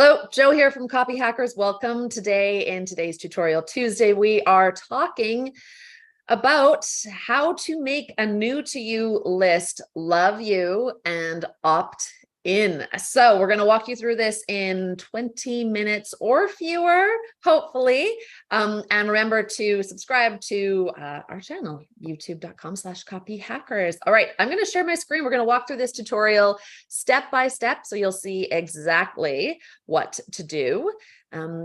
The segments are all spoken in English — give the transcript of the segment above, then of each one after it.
Hello, Joe here from Copyhackers. Welcome. In today's tutorial Tuesday, we are talking about how to make a new to you list love you and opt in. So we're going to walk you through this in 20 minutes or fewer, hopefully. And remember to subscribe to our channel, youtube.com/copyhackers. All right, I'm going to share my screen. We're going to walk through this tutorial step by step, so you'll see exactly what to do.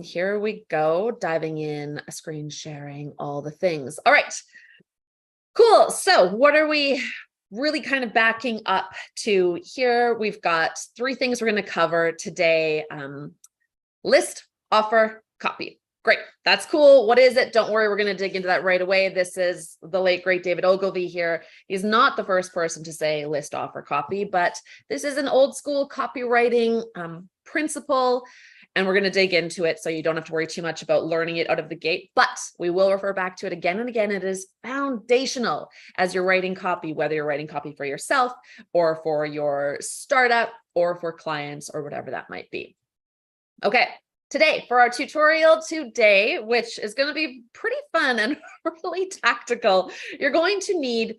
Here we go, diving in, screen sharing, all the things. All right, cool. So what are we really kind of backing up to here? We've got three things we're going to cover today. List, offer, copy. Great. That's cool. What is it? Don't worry. We're going to dig into that right away. This is the late, great David Ogilvy here. He's not the first person to say list, offer, copy, but this is an old school copywriting principle. And we're going to dig into it so you don't have to worry too much about learning it out of the gate, but we will refer back to it again and again. It is foundational as you're writing copy, whether you're writing copy for yourself or for your startup or for clients or whatever that might be. Okay, today for our tutorial today, which is going to be pretty fun and really tactical, you're going to need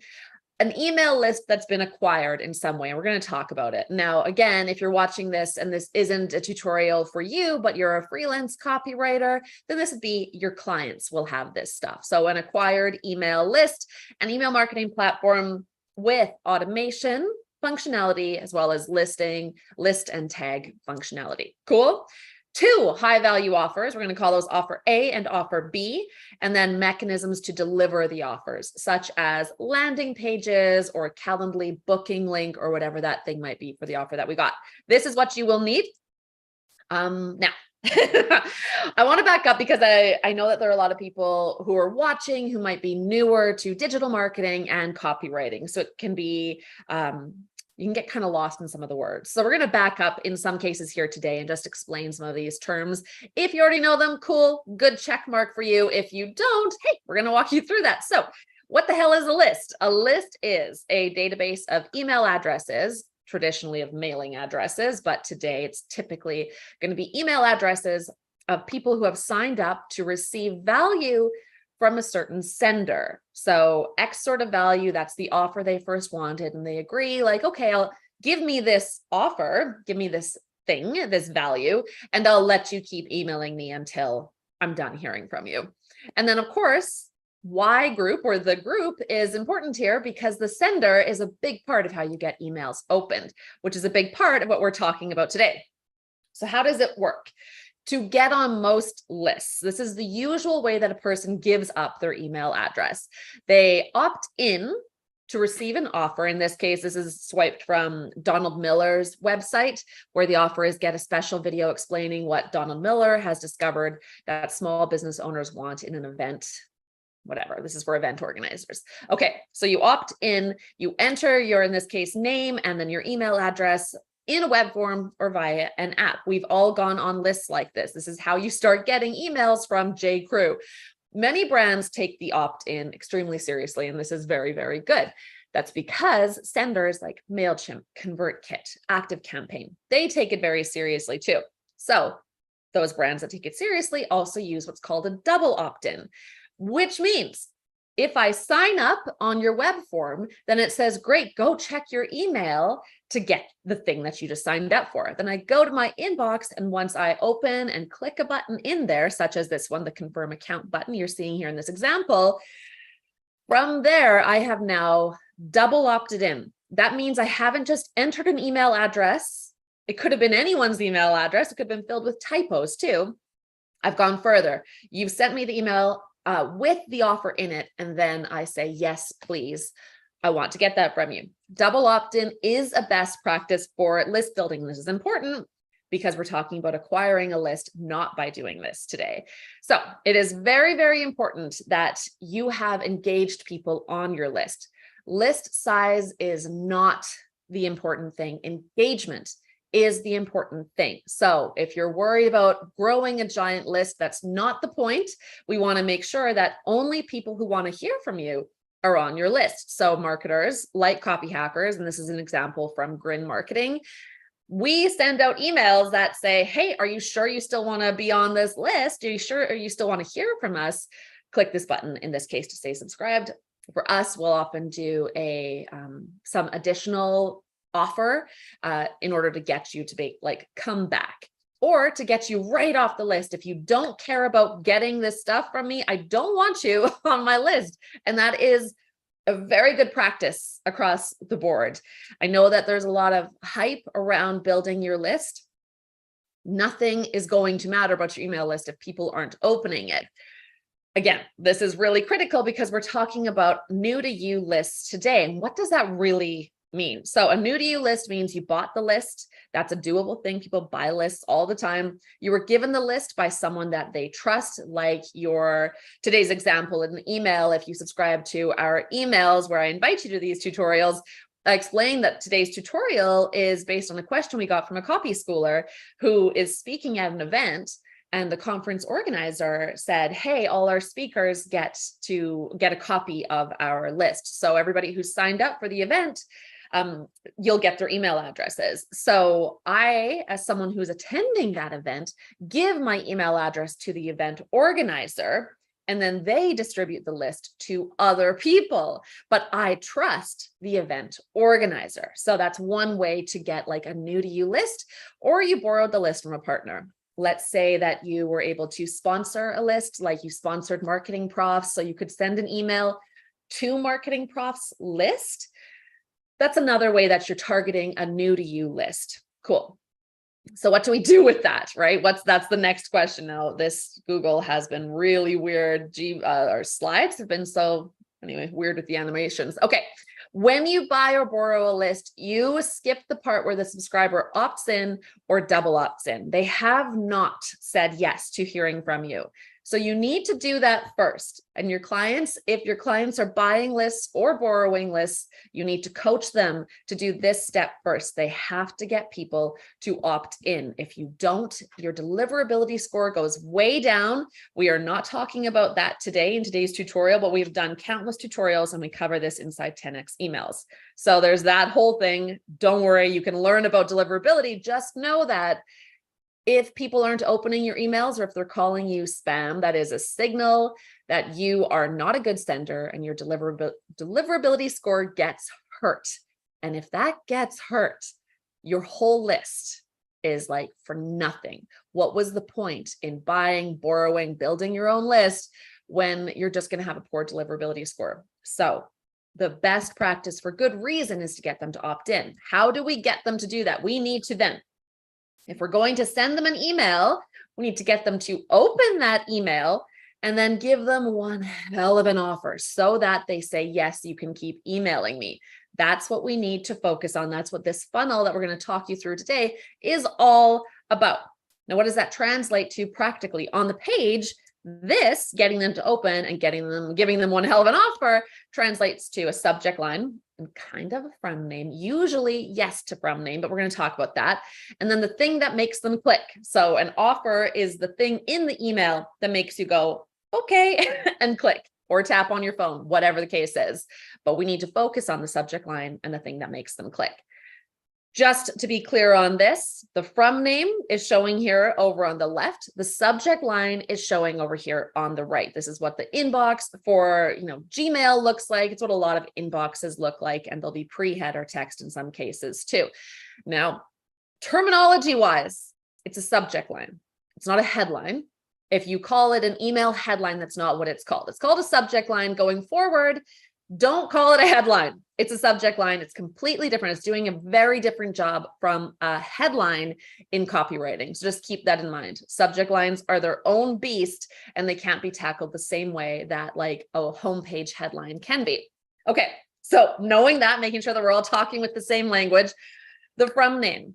an email list that's been acquired in some way. And we're going to talk about it. Now, again, if you're watching this and this isn't a tutorial for you, but you're a freelance copywriter, then this would be your clients will have this stuff. So an acquired email list, an email marketing platform with automation functionality, as well as list and tag functionality. Cool. Two high value offers. We're going to call those offer A and offer B, and then mechanisms to deliver the offers, such as landing pages or a Calendly booking link or whatever that thing might be for the offer that we got. This is what you will need. Now, I want to back up because I know that there are a lot of people who are watching who might be newer to digital marketing and copywriting. So it can be, you can get kind of lost in some of the words. So we're going to back up in some cases here today and just explain some of these terms. If you already know them, cool, good check mark for you. If you don't, hey, we're going to walk you through that. So what the hell is a list? A list is a database of email addresses, traditionally of mailing addresses, but today it's typically going to be email addresses of people who have signed up to receive value from a certain sender. So X sort of value, that's the offer they first wanted. And they agree like, okay, give me this offer, give me this thing, this value, and I'll let you keep emailing me until I'm done hearing from you. And then of course, Y group or the group is important here because the sender is a big part of how you get emails opened, which is a big part of what we're talking about today. So how does it work? To get on most lists, this is the usual way that a person gives up their email address. They opt in to receive an offer. In this case, this is swiped from Donald Miller's website, where the offer is get a special video explaining what Donald Miller has discovered that small business owners want in an event, whatever. This is for event organizers. Okay, so you opt in, you enter your, in this case, name and then your email address in a web form or via an app. We've all gone on lists like this. This is how you start getting emails from J. Crew. Many brands take the opt-in extremely seriously, and this is very, very good. That's because senders like MailChimp, ConvertKit, ActiveCampaign, they take it very seriously too. So those brands that take it seriously also use what's called a double opt-in, which means if I sign up on your web form, then it says, great, go check your email to get the thing that you just signed up for. Then I go to my inbox, and once I open and click a button in there, such as this one, the confirm account button you're seeing here in this example, from there, I have now double opted in. That means I haven't just entered an email address. It could have been anyone's email address. It could have been filled with typos too. I've gone further. You've sent me the email with the offer in it, and then I say, yes, please, I want to get that from you. Double opt-in is a best practice for list building. This is important because we're talking about acquiring a list, not by doing this today. So it is very, very important that you have engaged people on your list. List size is not the important thing. Engagement is the important thing. So if you're worried about growing a giant list, that's not the point. We want to make sure that only people who want to hear from you are on your list. So marketers like Copyhackers, and this is an example from Grin Marketing, we send out emails that say, hey, are you sure you still want to be on this list? Are you still want to hear from us? Click this button, in this case, to stay subscribed. For us, we'll often do some additional offer in order to get you to come back, or to get you right off the list. If you don't care about getting this stuff from me, I don't want you on my list. And that is a very good practice across the board. I know that there's a lot of hype around building your list. Nothing is going to matter about your email list if people aren't opening it. Again, this is really critical because we're talking about new to you lists today. And what does that really mean? So a new to you list means you bought the list. That's a doable thing. People buy lists all the time. You were given the list by someone that they trust, like today's example in the email. If you subscribe to our emails where I invite you to these tutorials, I explained that today's tutorial is based on a question we got from a copy schooler who is speaking at an event. And the conference organizer said, hey, all our speakers get a copy of our list. So everybody who signed up for the event, you'll get their email addresses. So I, as someone who's attending that event, give my email address to the event organizer, and then they distribute the list to other people. But I trust the event organizer. So that's one way to get a new to you list, or you borrowed the list from a partner. Let's say that you were able to sponsor a list, like you sponsored Marketing Profs, so you could send an email to Marketing Profs list. That's another way that you're targeting a new to you list. Cool. So what do we do with that, right? That's the next question. Now, this Google has been really weird. Our slides have been weird with the animations. Okay. When you buy or borrow a list, you skip the part where the subscriber opts in or double opts in. They have not said yes to hearing from you. So you need to do that first. And your clients, if your clients are buying lists or borrowing lists, you need to coach them to do this step first. They have to get people to opt in. If you don't, your deliverability score goes way down. We are not talking about that today in today's tutorial, but we've done countless tutorials and we cover this inside 10x emails. So there's that whole thing. Don't worry, you can learn about deliverability. Just know that if people aren't opening your emails, or if they're calling you spam, that is a signal that you are not a good sender and your deliverability score gets hurt. And if that gets hurt, your whole list is for nothing. What was the point in buying, borrowing, building your own list when you're just going to have a poor deliverability score? So the best practice, for good reason, is to get them to opt in. How do we get them to do that? We need to then, if we're going to send them an email, we need to get them to open that email and then give them one hell of an offer so that they say, yes, you can keep emailing me. That's what we need to focus on. That's what this funnel that we're going to talk you through today is all about. Now, what does that translate to practically? On the page, this, getting them to open and giving them one hell of an offer, translates to a subject line and kind of a from name, usually yes to from name, but we're going to talk about that. And then the thing that makes them click. So an offer is the thing in the email that makes you go, okay, and click or tap on your phone, whatever the case is. But we need to focus on the subject line and the thing that makes them click. Just to be clear on this, the from name is showing here over on the left. The subject line is showing over here on the right. This is what the inbox for Gmail looks like. It's what a lot of inboxes look like, and there'll be pre-header text in some cases too. Now, terminology-wise, it's a subject line. It's not a headline. If you call it an email headline, that's not what it's called. It's called a subject line. Going forward, don't call it a headline. It's a subject line. It's completely different. It's doing a very different job from a headline in copywriting. So just keep that in mind. Subject lines are their own beast, and they can't be tackled the same way that a homepage headline can be. Okay, so knowing that, making sure that we're all talking with the same language, the from name.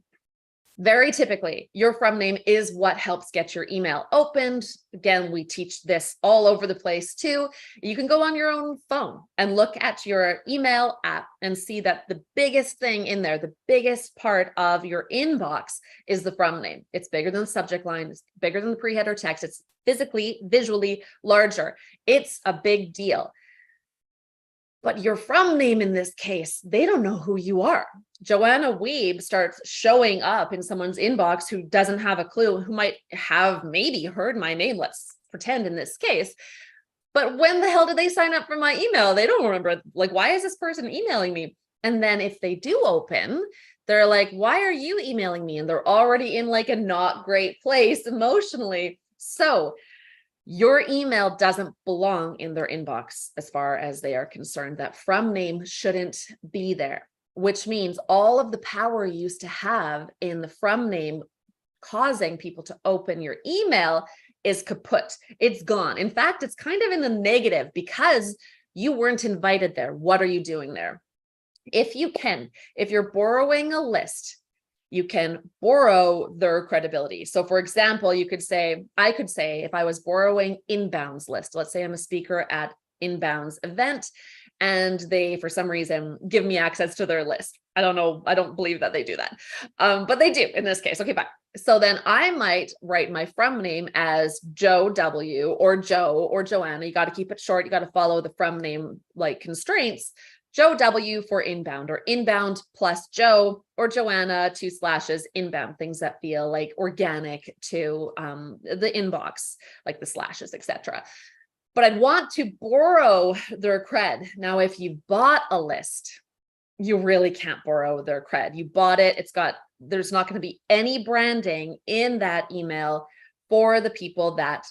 Very typically, your from name is what helps get your email opened. Again, we teach this all over the place too. You can go on your own phone and look at your email app and see that the biggest thing in there, the biggest part of your inbox is the from name. It's bigger than the subject line. It's bigger than the pre-header text. It's visually larger. It's a big deal. But your from name in this case, they don't know who you are. Joanna Weeb starts showing up in someone's inbox who doesn't have a clue, who might have maybe heard my name, let's pretend in this case. But when the hell did they sign up for my email? They don't remember, like, why is this person emailing me? And then if they do open, they're like, why are you emailing me? And they're already in like a not great place emotionally. So your email doesn't belong in their inbox as far as they are concerned. That from name shouldn't be there, which means all of the power you used to have in the from name causing people to open your email is kaput. It's gone. In fact, it's kind of in the negative because you weren't invited there. What are you doing there? If you're borrowing a list, you can borrow their credibility. So for example, I could say, if I was borrowing Inbound's list, let's say I'm a speaker at Inbound's event and they, for some reason, give me access to their list. I don't know. I don't believe that they do that. But they do in this case. Okay, fine. So then I might write my from name as Joe W or Joe or Joanna. You got to keep it short. You got to follow the from name like constraints. Joe W for Inbound, or Inbound plus Joe, or Joanna 2/ Inbound, things that feel like organic to the inbox, like the slashes, etc. But I'd want to borrow their cred. Now, if you bought a list, you really can't borrow their cred. You bought it, there's not going to be any branding in that email for the people that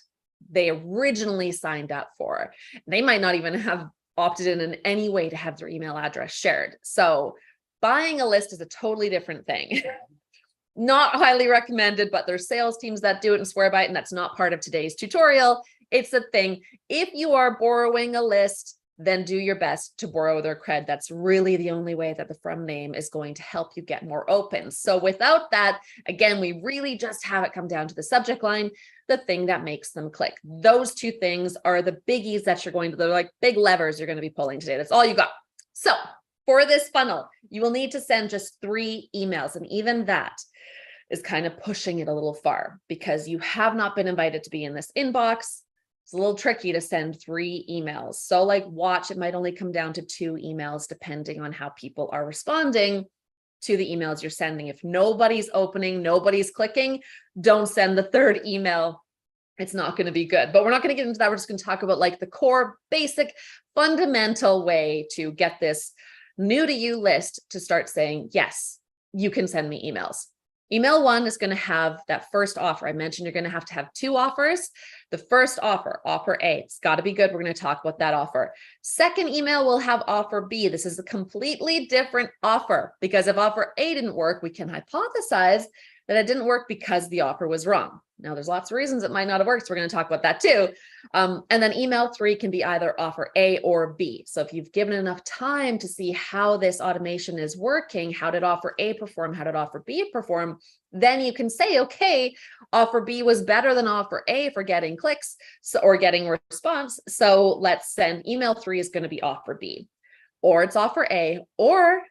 they originally signed up for. They might not even have opted in any way to have their email address shared. So buying a list is a totally different thing. Not highly recommended, but there's sales teams that do it and swear by it, and that's not part of today's tutorial. It's a thing. If you are borrowing a list, then do your best to borrow their cred. That's really the only way that the from name is going to help you get more opens. So without that, again, we really just have it come down to the subject line, the thing that makes them click. Those two things are the biggies that they're like big levers you're going to be pulling today. That's all you got. So for this funnel, you will need to send just 3 emails. And even that is kind of pushing it a little far because you have not been invited to be in this inbox. It's a little tricky to send 3 emails. So like watch, it might only come down to 2 emails depending on how people are responding to the emails you're sending. If nobody's opening, nobody's clicking, don't send the 3rd email. It's not going to be good. But we're not going to get into that. We're just going to talk about like the core, basic, fundamental way to get this new to you list to start saying, yes, you can send me emails. Email 1 is going to have that first offer. I mentioned you're going to have 2 offers. The first offer, offer A, it's got to be good. We're going to talk about that offer. Second email will have offer B. This is a completely different offer because if offer A didn't work, we can hypothesize that it didn't work because the offer was wrong. Now, there's lots of reasons it might not have worked. So we're going to talk about that too. And then email 3 can be either offer A or B. So if you've given enough time to see how this automation is working, how did offer A perform? How did offer B perform? Then you can say, okay, offer B was better than offer A for getting clicks or getting a response. So let's send email 3 is going to be offer B, or it's offer A, or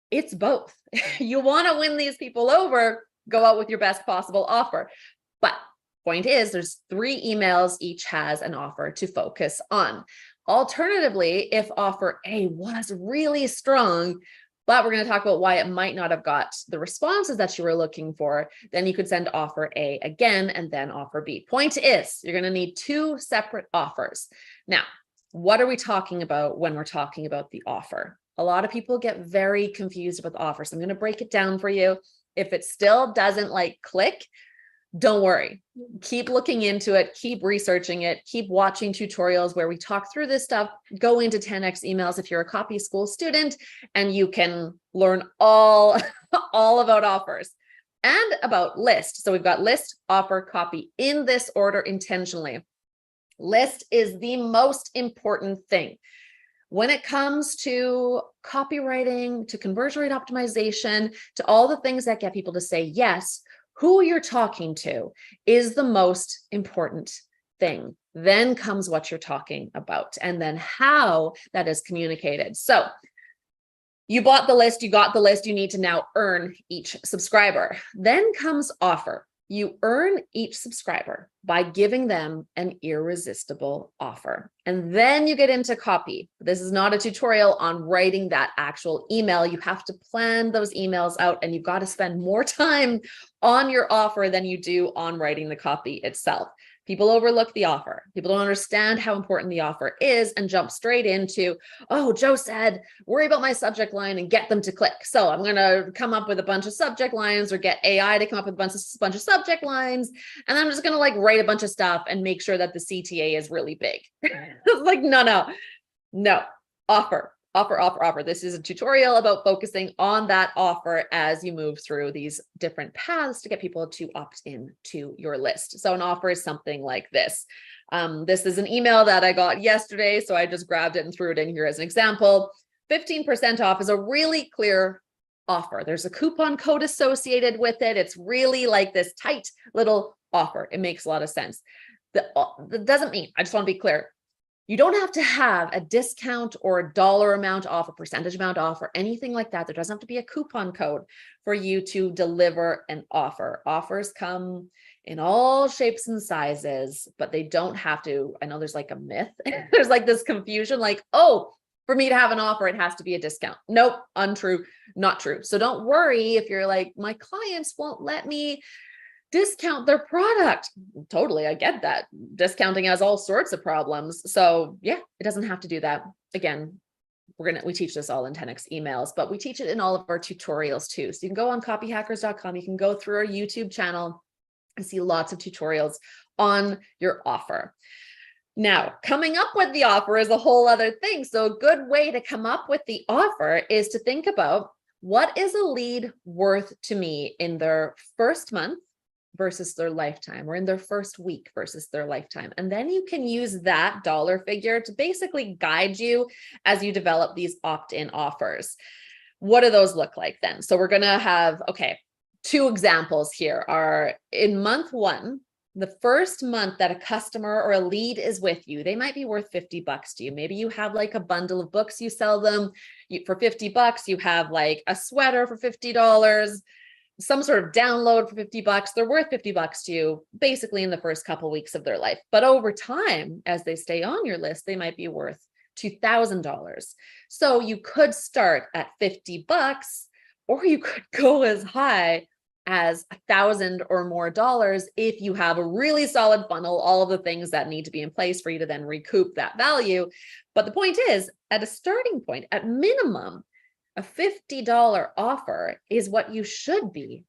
it's both. You want to win these people over, go out with your best possible offer. But point is, there's 3 emails, each has an offer to focus on. Alternatively, if offer A was really strong, but we're going to talk about why it might not have got the responses that you were looking for, then you could send offer A again and then offer B. Point is, you're going to need 2 separate offers. Now, what are we talking about when we're talking about the offer? A lot of people get very confused about the offer. So I'm going to break it down for you. If it still doesn't like click, don't worry. Keep looking into it, keep researching it, keep watching tutorials where we talk through this stuff. Go into 10x emails if you're a copy school student, and you can learn all about offers and about list. So we've got list, offer, copy in this order intentionally. List is the most important thing. When it comes to copywriting, to conversion rate optimization, to all the things that get people to say yes, who you're talking to is the most important thing. Then comes what you're talking about, and then how that is communicated. So you bought the list, you got the list, you need to now earn each subscriber. Then comes offer. You earn each subscriber by giving them an irresistible offer. And then you get into copy. This is not a tutorial on writing that actual email. You have to plan those emails out, and you've got to spend more time on your offer than you do on writing the copy itself. People overlook the offer. People don't understand how important the offer is and jump straight into, oh, Joe said, worry about my subject line and get them to click. So I'm going to come up with a bunch of subject lines, or get AI to come up with a bunch of subject lines. And I'm just going to like write a bunch of stuff and make sure that the CTA is really big. Like, no, offer. This is a tutorial about focusing on that offer as you move through these different paths to get people to opt in to your list. So an offer is something like this. This is an email that I got yesterday, so I just grabbed it and threw it in here as an example. 15% off is a really clear offer. There's a coupon code associated with it. It's really like this tight little offer. It makes a lot of sense. That doesn't mean, I just want to be clear, you don't have to have a discount or a dollar amount off, a percentage amount off, or anything like that. There doesn't have to be a coupon code for you to deliver an offer. Offers come in all shapes and sizes, but they don't have to. I know there's like a myth. There's like this confusion, like, oh, for me to have an offer, it has to be a discount. Nope, untrue, not true. So don't worry if you're like, my clients won't let me discount their product. Totally, I get that. Discounting has all sorts of problems. So yeah, it doesn't have to do that. Again, we teach this all in 10x emails, but we teach it in all of our tutorials too. So you can go on copyhackers.com, you can go through our YouTube channel and see lots of tutorials on your offer. Now, coming up with the offer is a whole other thing. So a good way to come up with the offer is to think about, what is a lead worth to me in their first month versus their lifetime, or in their first week versus their lifetime. And then you can use that dollar figure to basically guide you as you develop these opt-in offers. What do those look like then? So we're going to have, okay, two examples here are in month one. The first month that a customer or a lead is with you, they might be worth $50 to you. Maybe you have like a bundle of books, you sell them for $50. You have like a sweater for $50, some sort of download for $50. They're worth $50 to you basically in the first couple of weeks of their life. But over time, as they stay on your list, they might be worth $2,000. So you could start at $50, or you could go as high as $1,000 or more if you have a really solid funnel, all of the things that need to be in place for you to then recoup that value. But the point is, at a starting point, at minimum, a $50 offer is what you should be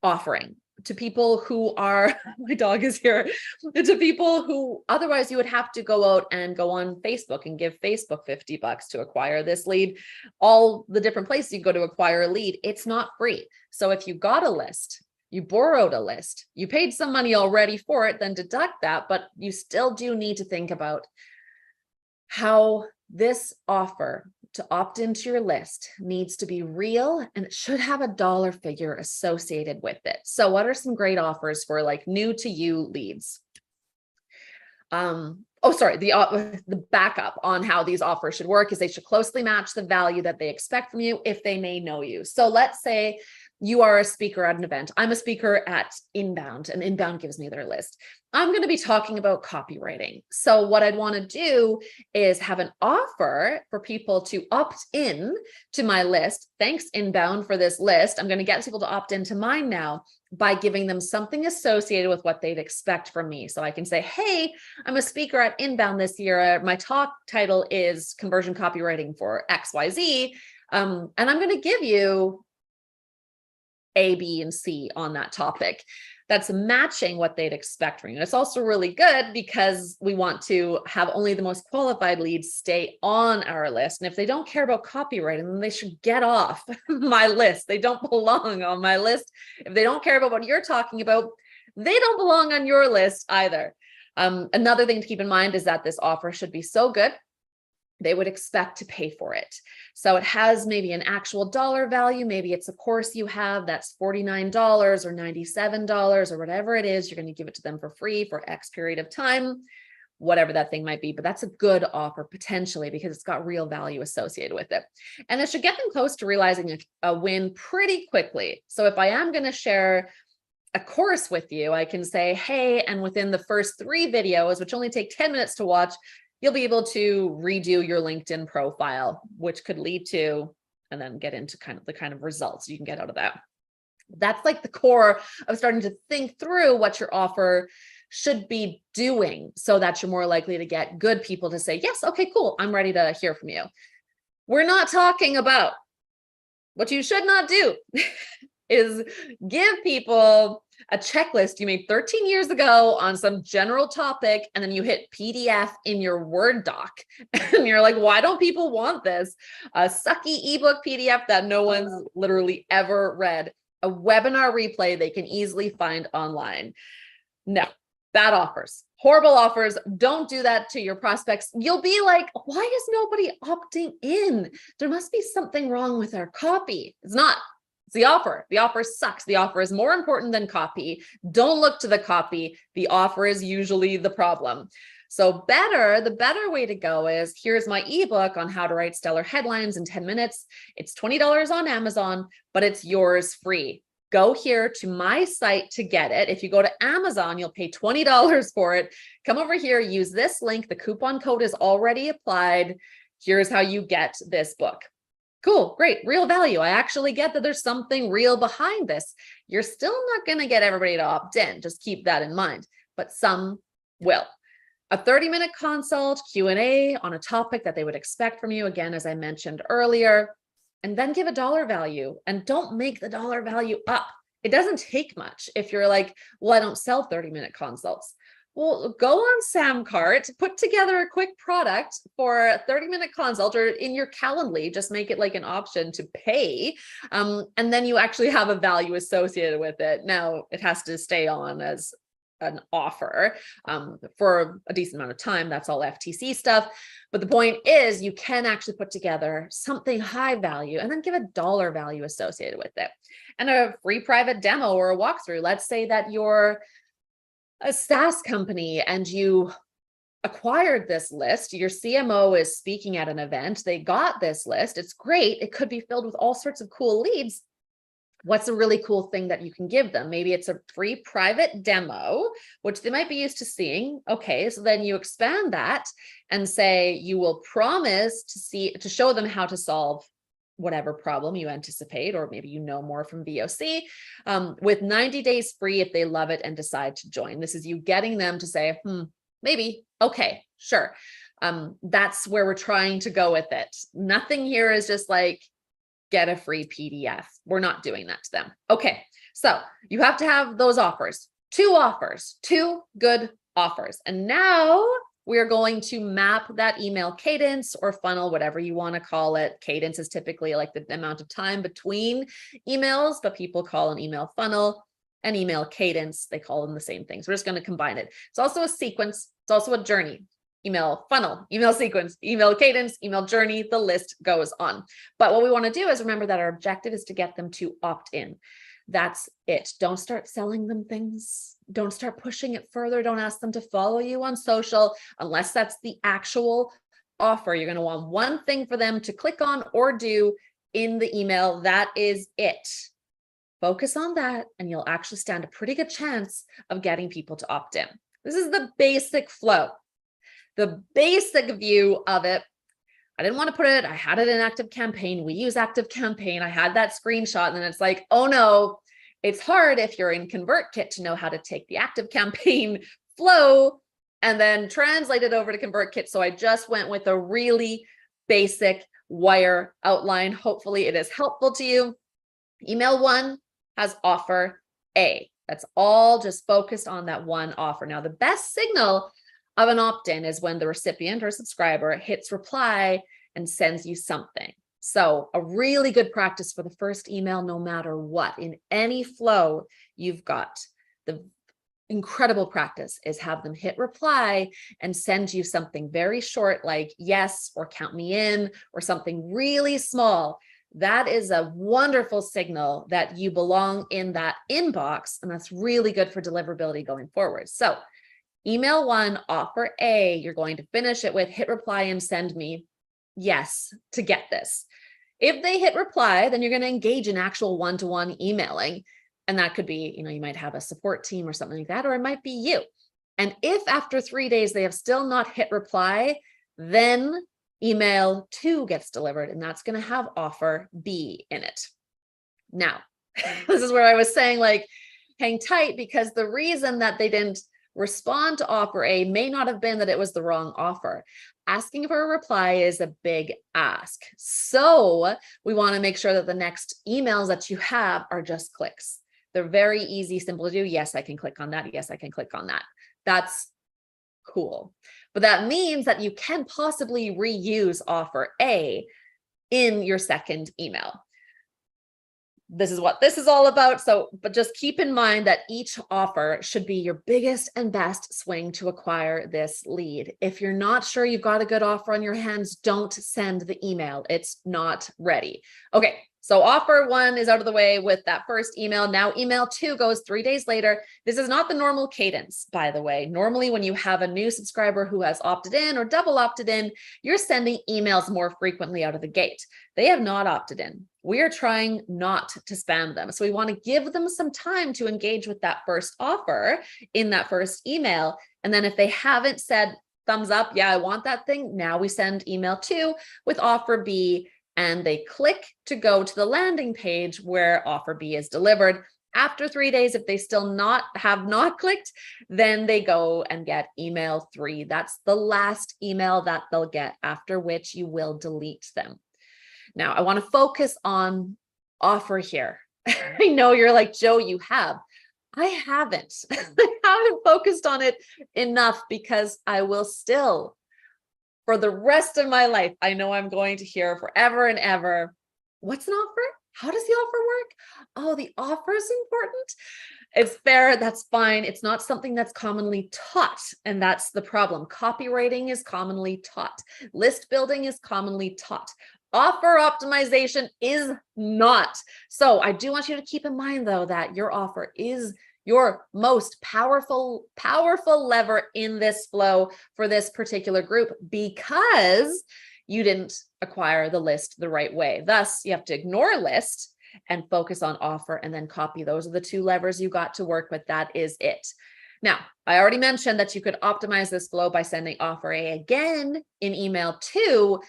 offering to people who are, my dog is here, to people who otherwise you would have to go out and go on Facebook and give Facebook $50 to acquire this lead. All the different places you go to acquire a lead, it's not free. So if you got a list, you borrowed a list, you paid some money already for it, then deduct that, but you still do need to think about how this offer to opt into your list needs to be real, and it should have a dollar figure associated with it. So what are some great offers for like new to you leads? The backup on how these offers should work is they should closely match the value that they expect from you if they may know you. So let's say you are a speaker at an event. I'm a speaker at Inbound, and Inbound gives me their list. I'm going to be talking about copywriting. So what I'd want to do is have an offer for people to opt in to my list. Thanks, Inbound, for this list. I'm going to get people to opt into mine now by giving them something associated with what they'd expect from me. So I can say, hey, I'm a speaker at Inbound this year. My talk title is Conversion Copywriting for XYZ. And I'm going to give you A, B, and C on that topic. That's matching what they'd expect from you. And it's also really good because we want to have only the most qualified leads stay on our list. And if they don't care about copywriting, then they should get off my list. They don't belong on my list. If they don't care about what you're talking about, they don't belong on your list either. Another thing to keep in mind is that this offer should be so good they would expect to pay for it. So it has maybe an actual dollar value. Maybe it's a course you have that's $49 or $97 or whatever it is. You're going to give it to them for free for X period of time, whatever that thing might be. But that's a good offer potentially because it's got real value associated with it. And it should get them close to realizing a win pretty quickly. So if I am going to share a course with you, I can say, hey, and within the first 3 videos, which only take 10 minutes to watch, you'll be able to redo your LinkedIn profile, which could lead to, and then get into the kind of results you can get out of that. That's like the core of starting to think through what your offer should be doing so that you're more likely to get good people to say, yes, okay, cool, I'm ready to hear from you. We're not talking about what you should not do is give people a checklist you made 13 years ago on some general topic, and then you hit PDF in your Word doc. And you're like, why don't people want this? A sucky ebook PDF that no one's literally ever read, a webinar replay they can easily find online. No, bad offers, horrible offers. Don't do that to your prospects. You'll be like, why is nobody opting in? There must be something wrong with our copy. It's not. It's the offer. The offer sucks. The offer is more important than copy. Don't look to the copy. The offer is usually the problem. So the better way to go is, here's my ebook on how to write stellar headlines in 10 minutes. It's $20 on Amazon, but it's yours free. Go here to my site to get it. If you go to Amazon, you'll pay $20 for it. Come over here, use this link. The coupon code is already applied. Here's how you get this book. Cool, great, real value. I actually get that there's something real behind this. You're still not going to get everybody to opt in. Just keep that in mind, but some will. A 30-minute consult, Q&A on a topic that they would expect from you, again, as I mentioned earlier, and then give a dollar value, and don't make the dollar value up. It doesn't take much. If you're like, well, I don't sell 30-minute consults. Well, go on Samcart, put together a quick product for a 30-minute consult, or in your Calendly, just make it like an option to pay. And then you actually have a value associated with it. Now, it has to stay on as an offer for a decent amount of time. That's all FTC stuff. But the point is, you can actually put together something high value and then give a dollar value associated with it. And a free private demo or a walkthrough. Let's say that you're a SaaS company and you acquired this list. Your CMO is speaking at an event. They got this list. It's great. It could be filled with all sorts of cool leads. What's a really cool thing that you can give them? Maybe it's a free private demo, which they might be used to seeing. Okay, so then you expand that and say you will promise to show them how to solve whatever problem you anticipate, or maybe you know more from VOC, with 90 days free if they love it and decide to join. This is you getting them to say, maybe, okay, sure. That's where we're trying to go with it. Nothing here is just like, get a free PDF. We're not doing that to them. Okay, so you have to have those offers, 2 good offers. And now we're going to map that email cadence or funnel, whatever you want to call it. Cadence is typically like the amount of time between emails, but people call an email funnel and email cadence. They call them the same things. We're just going to combine it. It's also a sequence. It's also a journey. Email funnel, email sequence, email cadence, email journey, the list goes on. But what we want to do is remember that our objective is to get them to opt in. That's it. Don't start selling them things. Don't start pushing it further. Don't ask them to follow you on social unless that's the actual offer. You're going to want one thing for them to click on or do in the email. That is it. Focus on that, and you'll actually stand a pretty good chance of getting people to opt in. This is the basic flow. The basic view of it. I didn't want to put it, I had it in ActiveCampaign. We use ActiveCampaign. I had that screenshot, and then it's like, oh no, it's hard if you're in ConvertKit to know how to take the ActiveCampaign flow and then translate it over to ConvertKit. So I just went with a really basic wire outline. Hopefully it is helpful to you. Email 1 has offer A. That's all just focused on that one offer. Now, the best signal of an opt-in is when the recipient or subscriber hits reply and sends you something. So a really good practice for the first email, no matter what, in any flow you've got, the incredible practice is have them hit reply and send you something very short, like yes, or count me in, or something really small. That is a wonderful signal that you belong in that inbox, and that's really good for deliverability going forward. So email 1, offer A, you're going to finish it with hit reply and send me yes to get this. If they hit reply, then you're going to engage in actual one-to-one emailing. And that could be, you might have a support team or something like that, or it might be you. And if after 3 days they have still not hit reply, then email 2 gets delivered, and that's going to have offer B in it. Now, this is where I was saying, like, hang tight, because the reason that they didn't respond to offer A may not have been that it was the wrong offer. Asking for a reply is a big ask. So we want to make sure that the next emails that you have are just clicks. They're very easy, simple to do. Yes, I can click on that. Yes, I can click on that. That's cool. But that means that you can possibly reuse offer A in your second email. This is what this is all about. So, but just keep in mind that each offer should be your biggest and best swing to acquire this lead. If you're not sure you've got a good offer on your hands, don't send the email. It's not ready. Okay. So offer 1 is out of the way with that first email. Now email 2 goes 3 days later. This is not the normal cadence, by the way. Normally, when you have a new subscriber who has opted in or double opted in, you're sending emails more frequently out of the gate. They have not opted in. We are trying not to spam them. So we want to give them some time to engage with that first offer in that first email. And then if they haven't said thumbs up, yeah, I want that thing, now we send email 2 with offer B, and they click to go to the landing page where offer B is delivered. After 3 days, if they still have not clicked, then they go and get email 3. That's the last email that they'll get, after which you will delete them. Now, I want to focus on offer here. I know you're like, Joe, you have. I haven't. I haven't focused on it enough, because I will still, for the rest of my life, I know I'm going to hear forever and ever, what's an offer? How does the offer work? Oh, the offer is important. It's fair. That's fine. It's not something that's commonly taught. And that's the problem. Copywriting is commonly taught. List building is commonly taught. Offer optimization is not. So I do want you to keep in mind, though, that your offer is your most powerful lever in this flow for this particular group, because you didn't acquire the list the right way. Thus, you have to ignore list and focus on offer, and then copy. Those are the 2 levers you got to work with. That is it. Now, I already mentioned that you could optimize this flow by sending offer A again in email 2,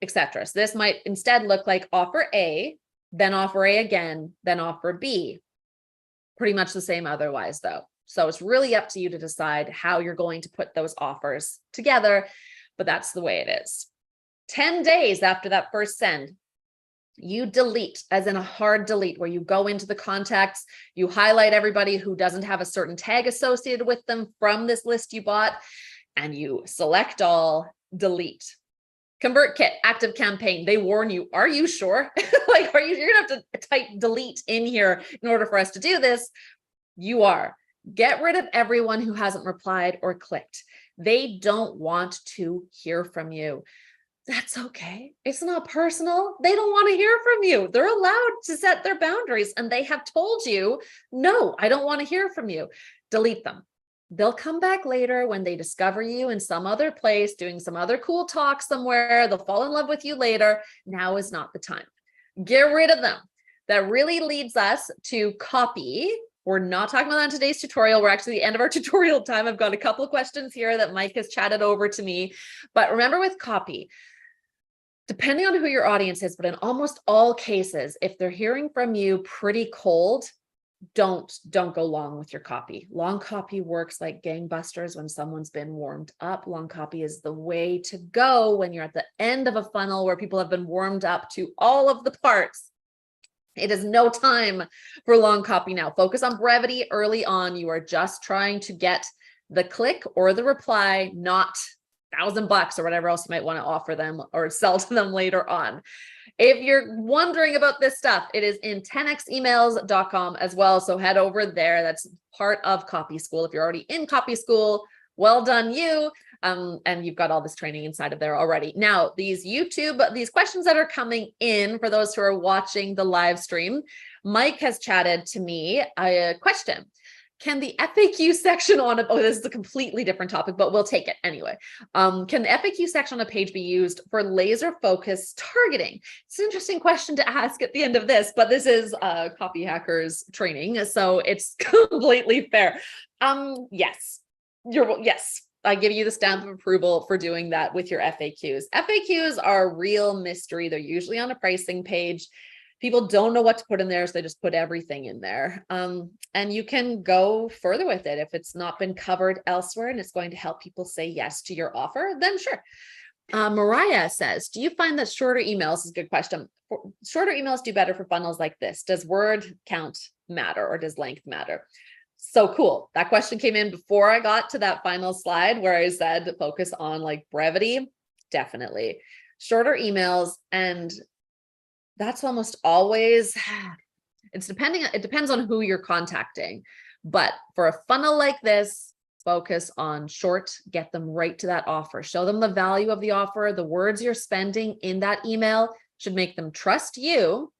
etc. So this might instead look like offer A, then offer A again, then offer B. Pretty much the same otherwise, though. So it's really up to you to decide how you're going to put those offers together, but that's the way it is. 10 days after that first send, you delete, as in a hard delete, where you go into the contacts, you highlight everybody who doesn't have a certain tag associated with them from this list you bought, and you select all, delete. ConvertKit, active campaign. They warn you. Are you sure? Like, you're gonna have to type delete in here in order for us to do this. You are. Get rid of everyone who hasn't replied or clicked. They don't want to hear from you. That's okay. It's not personal. They don't want to hear from you. They're allowed to set their boundaries, and they have told you, no, I don't want to hear from you. Delete them. They'll come back later when they discover you in some other place, doing some other cool talk somewhere. They'll fall in love with you later. Now is not the time. Get rid of them. That really leads us to copy. We're not talking about that in today's tutorial. We're actually at the end of our tutorial time. I've got a couple of questions here that Mike has chatted over to me. But remember, with copy, depending on who your audience is, but in almost all cases, if they're hearing from you pretty cold, don't go long with your copy. Long copy works like gangbusters when someone's been warmed up. Long copy is the way to go when you're at the end of a funnel where people have been warmed up to all of the parts. It is no time for long copy now. Focus on brevity early on. You are just trying to get the click or the reply, not $1,000 or whatever else you might want to offer them or sell to them later on. If you're wondering about this stuff, it is in 10xemails.com as well. So head over there. That's part of Copy School. If you're already in Copy School, well done you. And you've got all this training inside of there already. Now, these questions that are coming in for those who are watching the live stream, Mike has chatted to me a question. Can the FAQ section on a, oh, this is a completely different topic, but we'll take it anyway. Can the FAQ section on a page be used for laser focused targeting? It's an interesting question to ask at the end of this, but this is Copyhackers training, so it's completely fair. Yes, yes. I give you the stamp of approval for doing that with your FAQs. FAQs are a real mystery. They're usually on a pricing page. People don't know what to put in there, so they just put everything in there. And you can go further with it if it's not been covered elsewhere and it's going to help people say yes to your offer, then sure. Mariah says, do you find that shorter emails, is a good question, shorter emails do better for funnels like this? Does word count matter or does length matter? So cool. That question came in before I got to that final slide where I said focus on like brevity. Definitely. Shorter emails, and that's almost always, it depends on who you're contacting. But for a funnel like this, focus on short, get them right to that offer, show them the value of the offer. The words you're spending in that email should make them trust you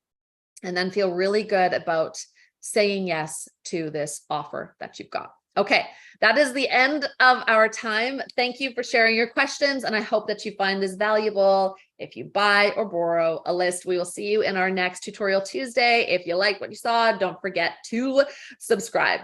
and then feel really good about saying yes to this offer that you've got. Okay, that is the end of our time. Thank you for sharing your questions, and I hope that you find this valuable. If you buy or borrow a list, we will see you in our next Tutorial Tuesday. If you like what you saw, don't forget to subscribe.